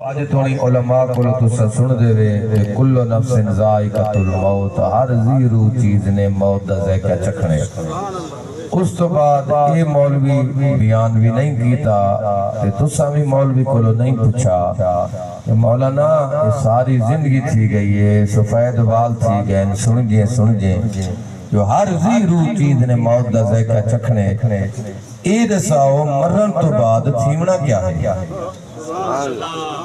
آج تھوڑی علماء کو تسا سن دے وے کل نفس ذائقۃ الموت، ہر زی روح چیز نے موت دا ذائقہ چکھنے۔ اس تو بعد یہ مولوی بیان بھی نہیں کیتا تے تسا بھی مولوی کو نہیں پوچھا کہ مولانا یہ ساری زندگی تھی گئی ہے، سفید وال تھی گئے، سن جیں جو ہر زی روح چیز نے موت دا ذائقہ چکھنے، اے دساؤ مرن تو بعد تھیمنا کیا ہے؟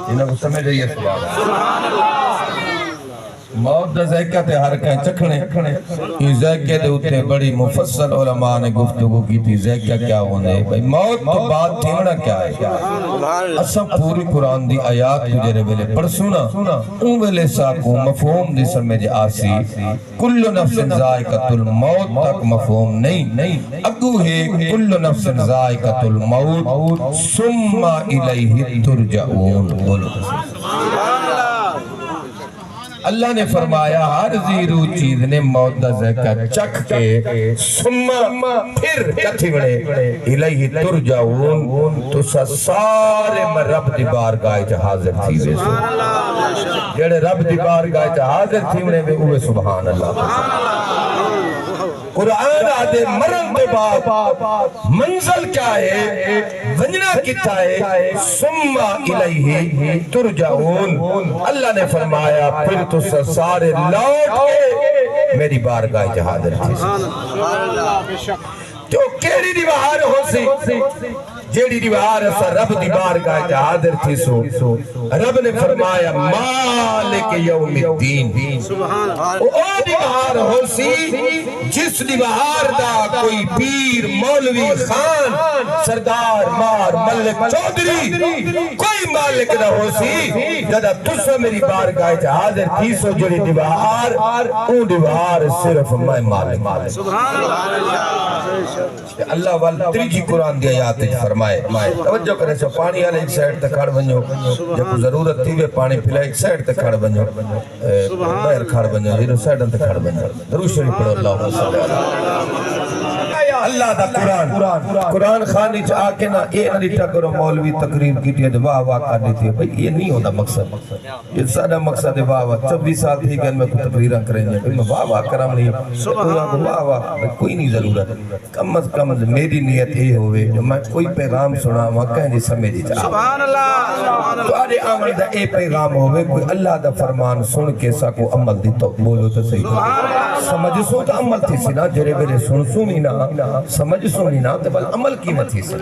انہاں کو سمجھ رہی ہے سبحان اللہ۔ موت دا ذائقہ تے ہر کہیں چکھنے، یہ ذائقہ دے اتے بڑی مفصل علماء نے گفتگو کی تھی ذائقہ کیا ہونے بھئی موت تو بعد تھیمنا کیا ہے؟ اساں پوری قرآن دی آیات تجھے ویلے پڑھ سنا اون ویلے ساکو مفہوم دی سمجھ آسی کل نفس ذائقۃ الموت تک مفہوم نہیں، اگو ہے کل نفس ذائقۃ الموت ثم الیہ ترجعون۔ بولو اللہ نے فرمایا ہر زی روح چیز نے موت دا ذائقہ چکھ کے ثم پھر کتھی بڑے الیہ ترجعون، تو سارے میں رب دی بارگاہ چ حاضر تھی وے سو جڑے رب دی بارگاہ چ حاضر تھی وے اوے سبحان اللہ۔ قرآن آدھے مرن دے بعد منزل کیا ہے، ونجنا کتا ہے، ثم الیہ ترجعون۔ اللہ نے فرمایا پھر تو سارے لوٹ کے میری بارگاہ حاضر تھی۔ تو کیڑی دیوار ہو سی جیڑی دیوار اسا رب دی بارگاہ حاضر تھی سو رب نے فرمایا مالک یوم الدین، او دیوار ہو سی جس دیوار دا کوئی پیر مولوی خان سردار مار ملک چودری کوئی مالک نہ ہو سی جدا تسا میری بارگاہ حاضر تھی سو جیڑی دیوار او دیوار صرف میں مالک۔ اللہ والا تریجی قرآن دی آیات فرمائے توجہ کرے سو پانی آلے ایک سائٹ تک کھڑ بنجو جب ضرورت تھی وے پانی پھلا ایک سائٹ تک کھڑ بنجو بہر کھڑ بنجو ہیرو سائٹن تک کھڑ بنجو درود شریف پڑھو اللہ صلی اللہ اللہ دا قرآن خانی چ آکے نا اے نریٹا کرو مولوی تقریر کی تھی واہ واہ کر دیتی ہے بھئی یہ نہیں ہوتا مقصد، یہ سادہ مقصد ہے واہ واہ 24 سال تھی کہ میں کوئی تقریرہ کریں گے میں واہ واہ کرم نہیں واہ واہ کوئی نہیں ضرورت، کم از کم میری نیت یہ ہوئے جو میں کوئی پیغام سنا وہاں کہیں سمجھی چاہا سبحان اللہ تو آدھے عمل دا اے پیغام ہوئے کوئی اللہ دا فرمان سن کے ساکو عمل دی تو بولو تو صحیح سمجھ سو تو عمل تھی سی نا جرے میرے سن سنی نا سمجھ سنی نا تو بل عمل کی نہ تھی سی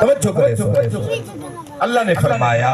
توجہ کرے سو اللہ نے فرمایا